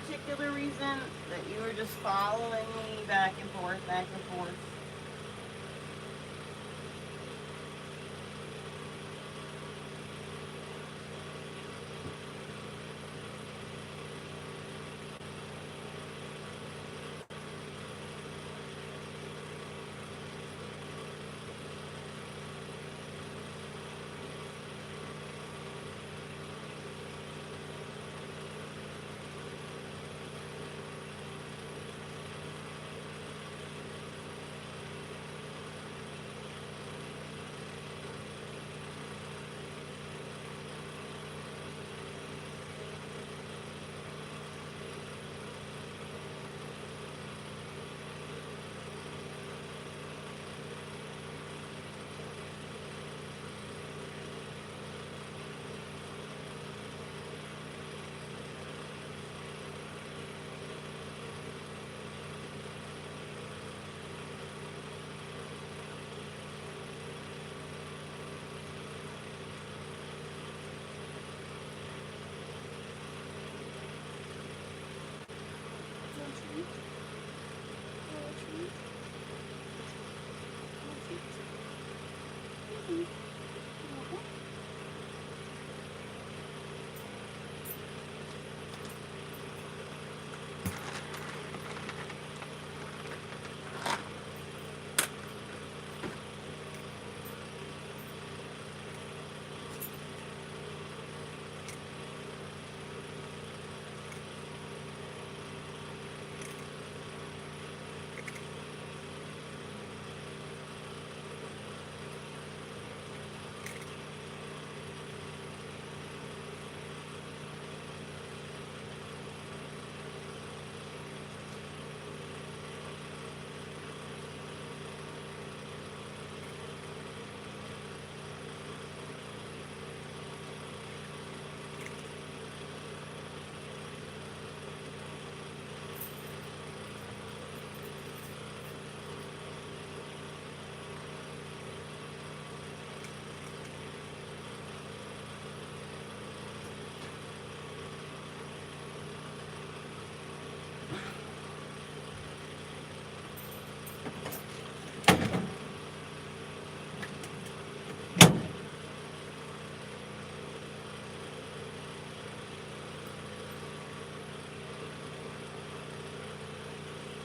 particular reason that you were just following me back and forth, back and forth?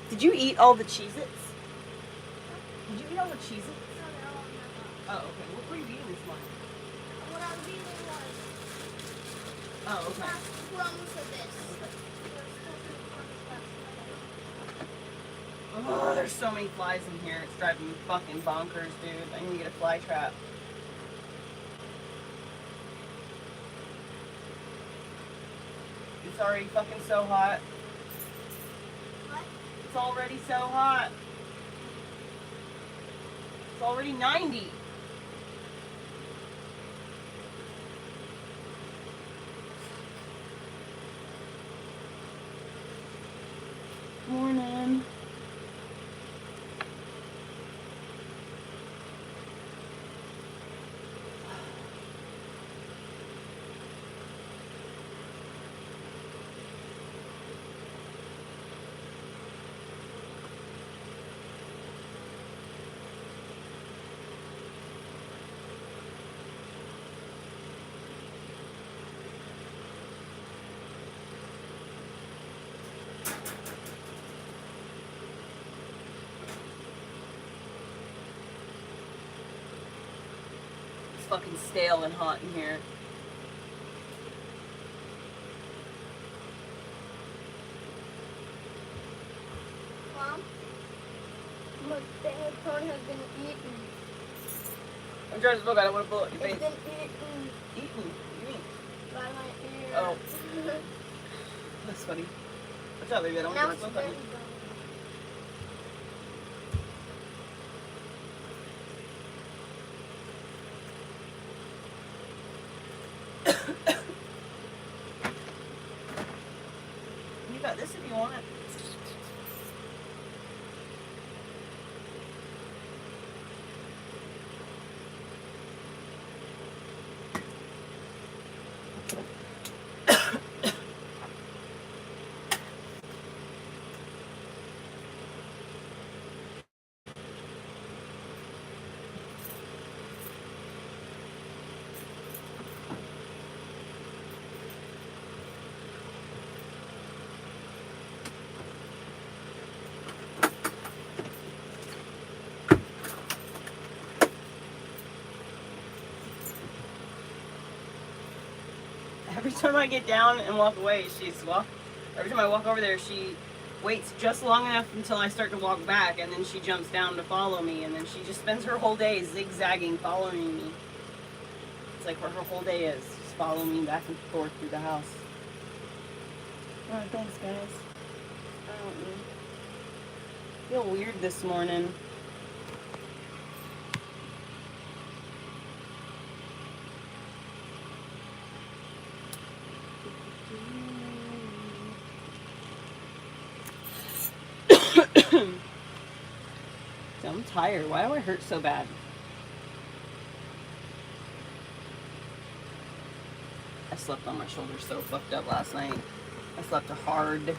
Did you eat all the Cheez-Its? Did you eat all the Cheez-Its? Oh, okay. What were you eating this morning? What I was eating was Oh, okay. crumbs of this. Oh, there's so many flies in here. It's driving me fucking bonkers, dude. I need to get a fly trap. It's already fucking so hot. What? It's already so hot. It's already 90. Morning. It's fucking stale and hot in here. Mom, my dang corn has been eaten. I'm trying to smoke. I don't want to pull it in your It's face. been eaten Eaten. What do you mean? by my ear. Oh. That's funny. What's up, baby? I don't Now want it's to smoke on very you. done. You got this if you want it. every time I get down and walk away, every time I walk over there, she waits just long enough until I start to walk back, and then she jumps down to follow me, and then she just spends her whole day zigzagging, following me. It's like where her whole day is, just following me back and forth through the house. Alright, thanks, guys. I don't know. Feel weird this morning. I'm tired. Why do I hurt so bad? I slept on my shoulder so fucked up last night. I slept hard.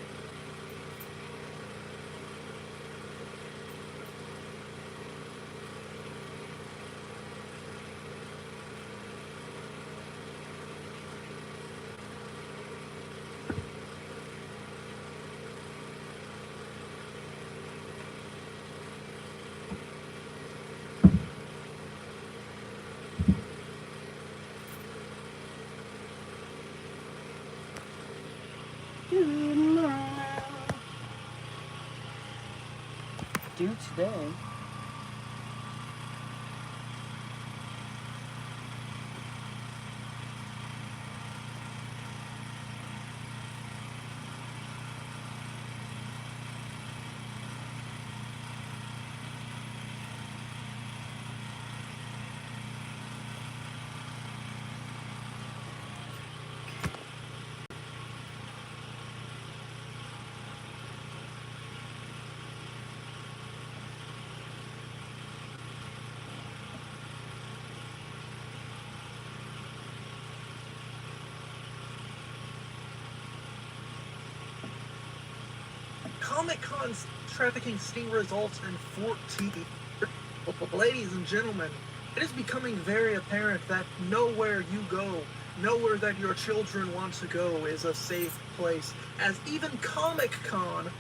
Do today. Comic-Con's trafficking sting results in 14. Ladies and gentlemen, it is becoming very apparent that nowhere you go, nowhere that your children want to go is a safe place. As even Comic-Con,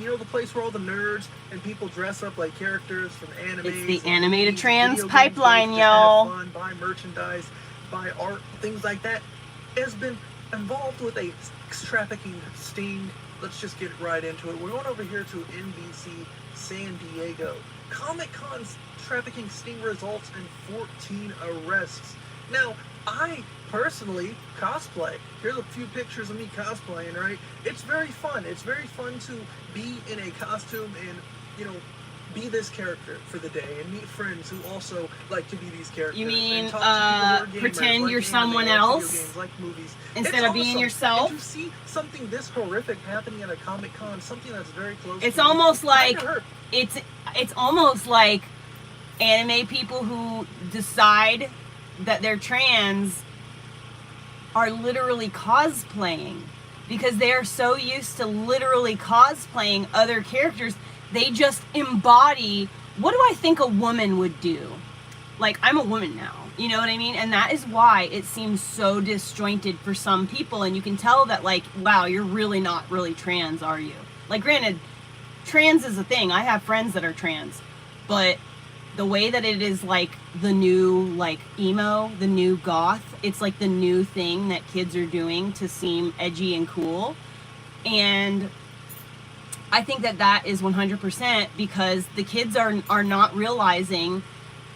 you know, the place where all the nerds and people dress up like characters from anime. It's the animated trans pipeline, y'all. Have fun, buy merchandise, buy art, things like that. Has been involved with a sex trafficking sting. Let's just get right into it. We're going over here to NBC San Diego. Comic-Con's trafficking sting results in 14 arrests. Now, I personally cosplay. Here's a few pictures of me cosplaying, right? It's very fun. It's very fun to be in a costume and, you know, be this character for the day and meet friends who also like to be these characters. You mean, gamers, pretend like you're anime, someone like else? video games, like movies. Instead of being awesome. yourself? And to see something this horrific happening at a Comic-Con, something that's very close It's to me, almost like kinda hurt. it's almost like anime people who decide that they're trans are literally cosplaying, because they are so used to literally cosplaying other characters. They just embody, what do I think a woman would do? Like, I'm a woman now, you know what I mean? And that is why it seems so disjointed for some people, and you can tell that, like, wow, you're really not really trans, are you? Like, granted, trans is a thing. I have friends that are trans, but the way that it is, like, the new, like, emo, the new goth, it's like the new thing that kids are doing to seem edgy and cool. And I think that that is 100% because the kids are not realizing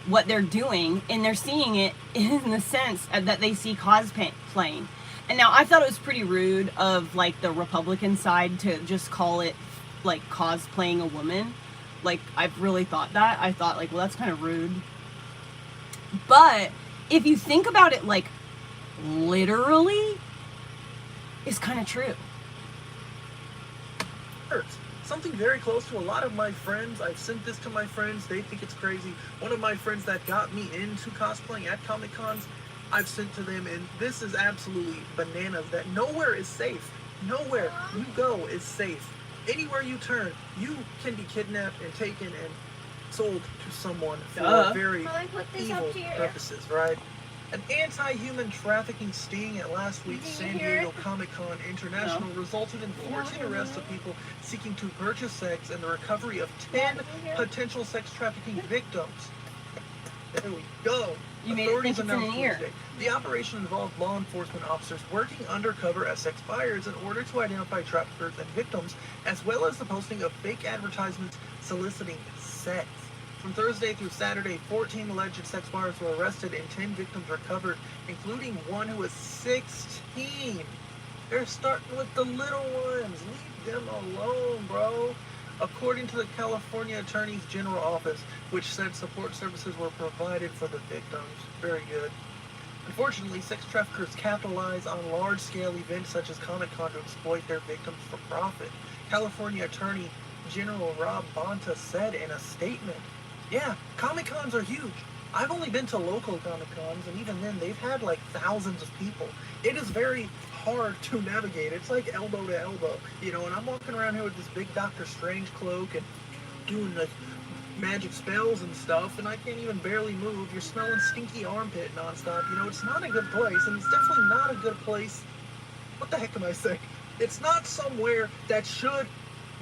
what they're doing, and they're seeing it in the sense that they see cosplaying. And now I thought it was pretty rude of, like, the Republican side to just call it, like, cosplaying a woman. Like, I've really thought that. I thought, like, well, that's kind of rude. But if you think about it, like, literally, it's kind of true. Something very close to a lot of my friends. I've sent this to my friends. They think it's crazy. One of my friends that got me into cosplaying at Comic-Cons, I've sent to them, and this is absolutely bananas that nowhere is safe. Nowhere you go is safe. Anywhere you turn, you can be kidnapped and taken and sold to someone for very evil purposes, right? An anti-human trafficking sting at last week's San Diego Comic-Con International resulted in 14 arrests of people seeking to purchase sex and the recovery of 10 potential sex trafficking victims. There we go. You made it think Authorities it's in an announced ear. Tuesday the operation involved law enforcement officers working undercover as sex buyers in order to identify traffickers and victims, as well as the posting of fake advertisements soliciting sex. From Thursday through Saturday, 14 alleged sex buyers were arrested and 10 victims recovered, including one who was 16. They're starting with the little ones. Leave them alone, bro. According to the California Attorney General Office, which said support services were provided for the victims. Very good. Unfortunately, sex traffickers capitalize on large-scale events such as Comic-Con to exploit their victims for profit. California Attorney General Rob Bonta said in a statement, "Yeah, Comic-Cons are huge. I've only been to local Comic-Cons, and even then, they've had like thousands of people. It is very hard to navigate. It's like elbow to elbow, you know, and I'm walking around here with this big Doctor Strange cloak and doing the magic spells and stuff, and I can't even barely move. You're smelling stinky armpit nonstop. You know, it's not a good place, and it's definitely not a good place. What the heck am I saying? It's not somewhere that should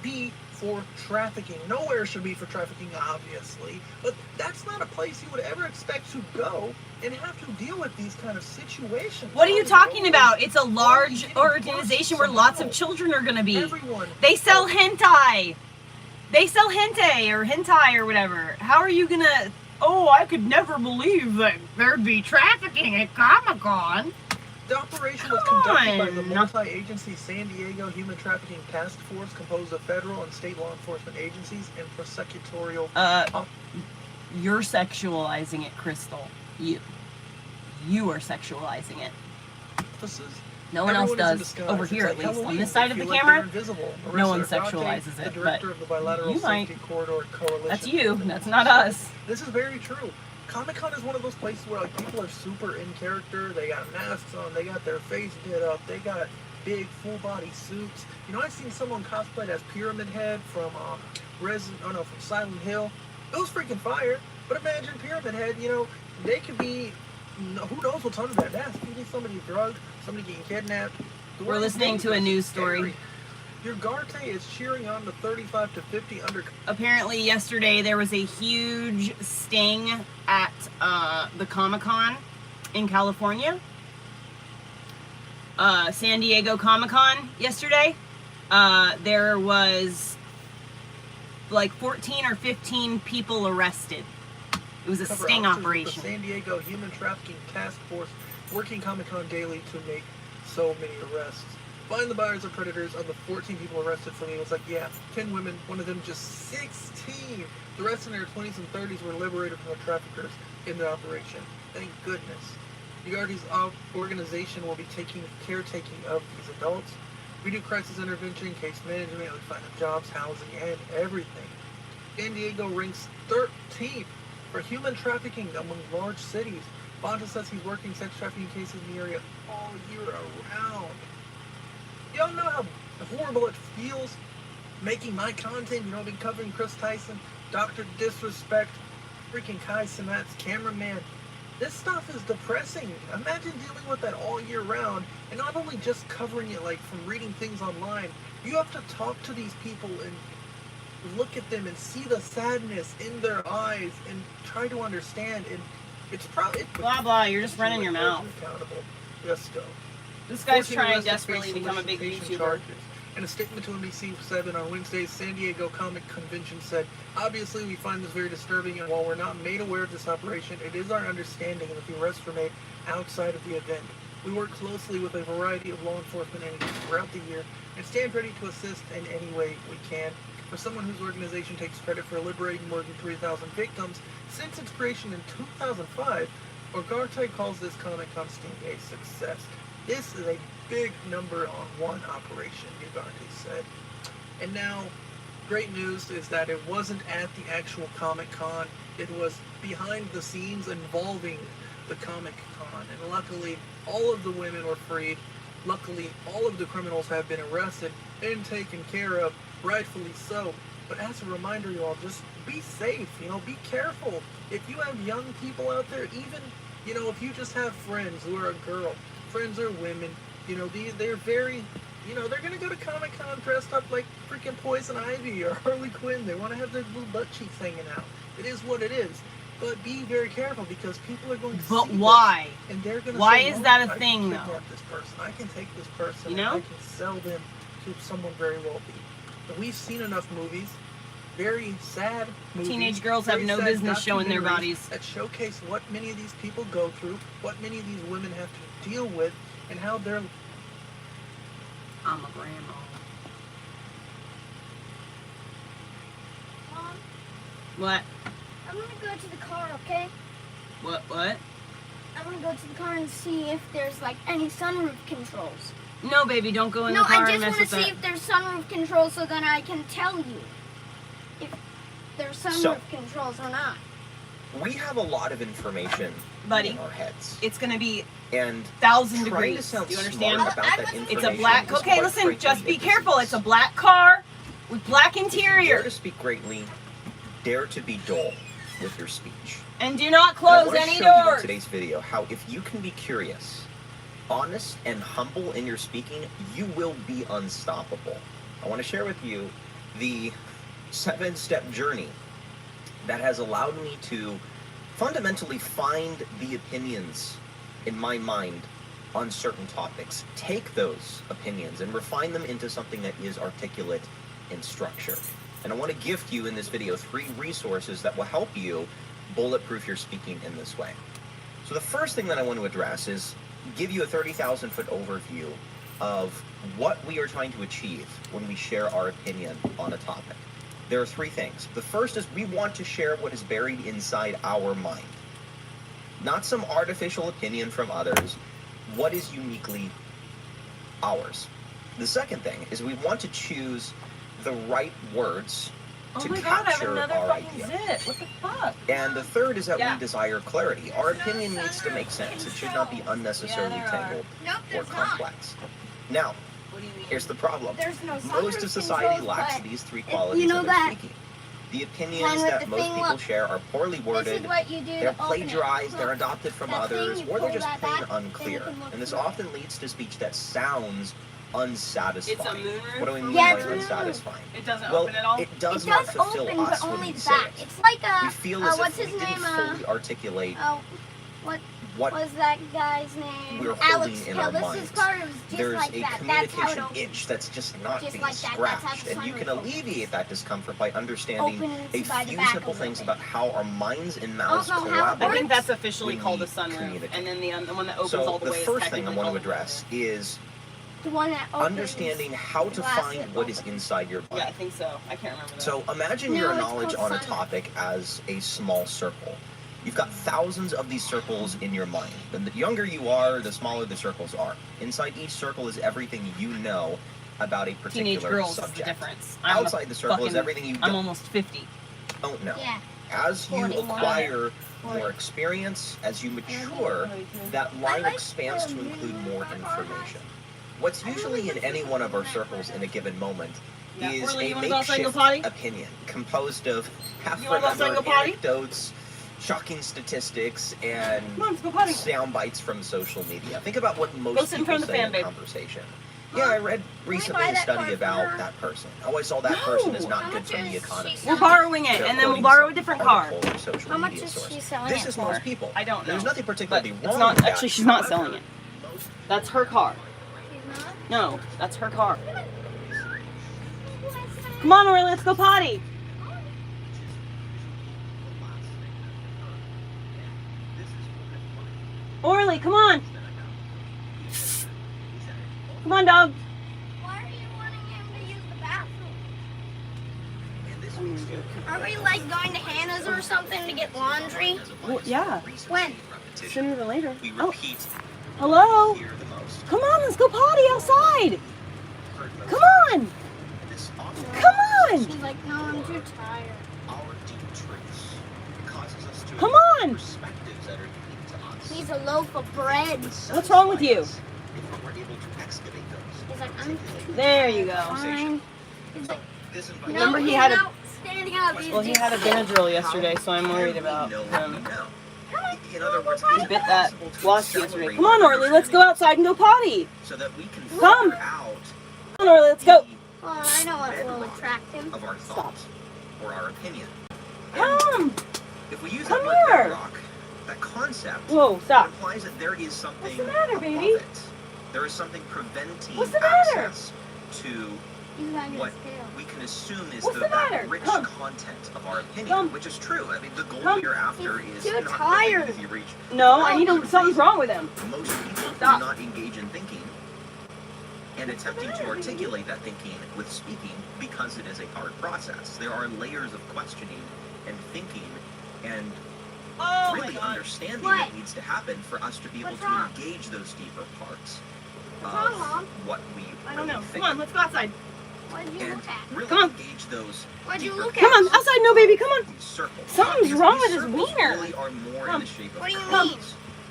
be for trafficking. Nowhere should be for trafficking, obviously, but that's not a place you would ever expect to go and have to deal with these kind of situations. What are you talking about? It's a large getting organization where lots of children are going to be. Everyone. They sell hentai. They sell hentai or whatever. How are you gonna... Oh, I could never believe that there'd be trafficking at Comic-Con. The operation was Come conducted by the on. multi-agency San Diego Human Trafficking Task Force, composed of federal and state law enforcement agencies and prosecutorial... You're sexualizing it, Crystal. You are sexualizing it. offices. No one else Everyone is in does. disguise. Over It's here, like at least. On Halloween. this side They of the feel like camera, they're invisible. no one Marissa Agate, sexualizes the it, director but of the Bilateral you might. Safety Corridor Coalition. That's you. That's not us. This is very true. Comic-Con is one of those places where like people are super in character. They got masks on. They got their face lit up. They got big full-body suits. You know, I've seen someone cosplayed as Pyramid Head from from Silent Hill. It was freaking fire. But imagine Pyramid Head. You know, they could be. Who knows what's under that mask? You get somebody drugged, somebody getting kidnapped. The We're world listening is to a news scary. story. Your Garte is cheering on the 35 to 50 under. Apparently yesterday there was a huge sting at the Comic-Con in California. San Diego Comic-Con yesterday. There was like 14 or 15 people arrested. It was a Cover sting officers with operation. The San Diego Human Trafficking Task Force working Comic-Con daily to make so many arrests. Find the buyers of predators. Of the 14 people arrested for me, it was like, yeah, 10 women, one of them just 16. The rest in their 20s and 30s were liberated from the traffickers in the operation. Thank goodness. Ugarte's organization will be caretaking of these adults. We do crisis intervention, case management, we find them jobs, housing, and everything. San Diego ranks 13th for human trafficking among large cities. Bonta says he's working sex trafficking cases in the area all year around. Y'all know how horrible it feels making my content. You know, I've been covering Chris Tyson, Dr. Disrespect, freaking Kai Cenat's cameraman. This stuff is depressing. Imagine dealing with that all year round, and not only just covering it like from reading things online. You have to talk to these people and look at them and see the sadness in their eyes and try to understand. And it's probably Blah blah, you're just running your mouth. Accountable. Yes, go. This guy's 14 trying arrested desperately to face become a big solicitation YouTuber. charges. In a statement to NBC7 on Wednesday, San Diego Comic Convention said, "Obviously, we find this very disturbing, and while we're not made aware of this operation, it is our understanding that the arrests were made outside of the event. We work closely with a variety of law enforcement entities throughout the year and stand ready to assist in any way we can. For someone whose organization takes credit for liberating more than 3,000 victims since its creation in 2005, Ugarte calls this Comic-Con sting a success. This is a big number on one operation," Ugarte said. And now, great news is that it wasn't at the actual Comic-Con. It was behind the scenes involving the Comic-Con. And luckily, all of the women were freed. Luckily, all of the criminals have been arrested and taken care of, rightfully so. But as a reminder, y'all, just be safe, you know, be careful. If you have young people out there, even, you know, if you just have friends who are a girl, friends are women, you know, they're very, you know, they're going to go to Comic-Con dressed up like freaking Poison Ivy or Harley Quinn. They want to have their little butt cheeks hanging out. It is what it is. But be very careful because people are going to But see why? this, and they're going to Why say, is "Oh, that a I can thing, kidnap though? this person. I can take this person You and know? I can sell them to someone very wealthy." But we've seen enough movies, very sad movies. Teenage girls have very no sad business showing their documentaries bodies. that showcase what many of these people go through, what many of these women have to deal with, and how they're... I'm a grandma. Mom, What? I'm gonna go to the car, okay? What? I'm gonna go to the car and see if there's like any sunroof controls. No, baby, don't go in No, the car I and just mess want with to see that. if there's sunroof controls so then I can tell you if there's sunroof So- controls or not. We have a lot of information Buddy. in our heads. It's gonna be And 1,000 trying to degrees. sound Do you smart understand? about that It's a It's information a black. is Okay, quite listen. frankly Just a be careful. disease. It's a black car with black Dare interior. to speak greatly, dare to be dull with your speech. And do not And I close want to any show you in doors. today's video how if you can be curious, honest, and humble in your speaking, you will be unstoppable. I want to share with you the 7-step journey that has allowed me to fundamentally find the opinions in my mind on certain topics, take those opinions and refine them into something that is articulate in structure. And I want to gift you in this video 3 resources that will help you bulletproof your speaking in this way. So the first thing that I want to address is give you a 30,000-foot overview of what we are trying to achieve when we share our opinion on a topic. There are 3 things. The first is we want to share what is buried inside our mind. Not some artificial opinion from others, what is uniquely ours. The second thing is we want to choose the right words Oh to my god, I have capture another our fucking idea. zip. What the fuck? And the third is that Yeah. we desire clarity. Our opinion needs to make sense. It should not be unnecessarily Yeah, there are. tangled Nope, or there's not. complex. Now, What do you mean? here's the problem. There's no Most sunroof of society controls, lacks but these 3 qualities you know in their that speaking. The opinions kind with that the most thing, people look, share are poorly this worded, is what you do they're to open it. plagiarized, they're Look, adopted from that thing, others, you or they're pull just that plain back, then you unclear. can look And this through it. often leads to speech that sounds unsatisfying. moonroof? What do we mean Yeah, by it's a moonroof. unsatisfying? It doesn't Well, open at all? it does It not does fulfill open, us but when only we say that. it. It's like We feel as what's if his we didn't name? fully articulate What what was that guy's name? we're Alex holding in our Hillis's minds. car. It was just There's like a that. That's how it communication opens. itch that's just not Just being like that. That's how scratched. the And you can sunroof alleviate that discomfort by understanding Opens a by the few back simple a little things bit. about how our minds and mouths know how it collaborate. I think that's officially when called a we sunroof. communicate. And then the one that opens So all the the way is first thing I technically want to called a address is The one that opens. understanding how to glass find that what is opens. inside your sunroof. Yeah, I mind. think so. I can't remember that. So imagine No, your it's knowledge called on a sunroof. topic as a small circle. You've got thousands of these circles in your mind. And the younger you are, the smaller the circles are. Inside each circle is everything you know about a Teenage particular girls is the subject. difference. Outside the circle is fucking- everything you I'm don't almost 50. know. Yeah. As you 41. acquire more experience, as you mature, that line like expands the to include more mini car information. What's usually in any one of our circles in a given moment Yeah. is Orly, a you wanna go outside and go makeshift potty? opinion composed of half You wanna go outside and remembered go potty? anecdotes, shocking statistics, and Come on, let's go potty. sound bites from social media. Think about what Go most sit in people front of the say fan, in babe. conversation. Yeah, I read recently buy a that study car for about her? that person. Oh, I saw that No. person is How not good much for the is she economy. selling? We're borrowing it, They're and then we'll quoting borrow a some different car. article or social How much media is source. she selling This it is for? most people. I don't know. There's nothing But particularly it's wrong not. with that. Actually, she's not However, selling it. That's her car. She's not? No, that's her car. Come on, Orly, let's go potty. Orly, come on. Come on, dog. Why are you wanting him to use the bathroom? Are we like going to Hannah's or something to get laundry? Well, yeah, When? sooner than later. We Oh, repeat hello. here the most. Come on, let's go potty outside. Come on. This often Come on. She's like, no, I'm too tired. our deep truths. It causes us to Come examine on. perspectives that are unique to us. He's a loaf of bread. What's wrong with you? If we're able to excavate those. He's like, I'm too There you go. fine. He's like, This invites no, Remember he he's had a- not standing up. He's Well, he just had a Benadryl yesterday, so I'm How worried can we about know what we him. know? In other words, He is it bit that possible to wasp yesterday. accelerate Come on, Orly, let's go outside and go potty. so that we can Come. figure out Come on, Orly, let's go. Oh, I know what will attract him. of our thoughts or our opinion. Come. If we use Come that word here. bedrock, that concept, Whoa, stop. it implies that there is something What's the matter, above baby? it. There is something preventing What's the matter? access to He's wagging what his tail. we can assume is What's the that matter? rich Come. content of our opinion, Come. which is true. I mean, the goal Come. you're after He's is too not tired. because you reach. No, I need to. Something's wrong with him. Most people Stop. do not engage in thinking and attempting to articulate that thinking with speaking because it is a hard process. There are layers of questioning and thinking and Oh my really god. understanding What? that needs to happen for us to be able What's to wrong? engage those deeper parts What's of wrong, Mom? what we I don't really know. think. Come on, let's go outside. What did you And look at? really Come on. engage those What did you deeper look Come at? on, outside. No, baby. Come on. these circles. Something's Because wrong these with his circles wiener. really are more Come. in the shape of What do you curves mean?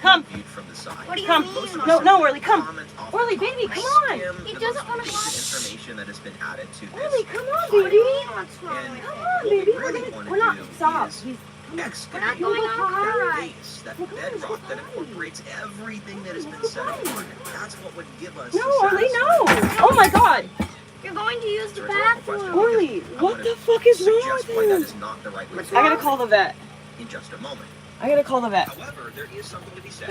Come. viewed from the side. What do you Come. mean? Most of us No, no, simply Orly, come. comment off Orly, the baby, top, come on. skim He the doesn't most wanna basic go. information that has been added to Orly, this. come on, What do baby. you mean? What's wrong And with Come it? on, what baby. we really We're want we're to not. do Stop. is He's. We're not excavate going on a car that ride. base, that We're going to bedrock that Hawaii. incorporates everything that has been We're set going. upon it. That's what would give us No, the Orly, no. satisfying Oh my god. You're going to use the It's a rhetorical question. bathroom. Orly, I what wanna the fuck is wrong suggest with why that him? is not the right way What's to I gotta wrong? call the vet. in just a moment. I gotta call the vet. However, there is something to be said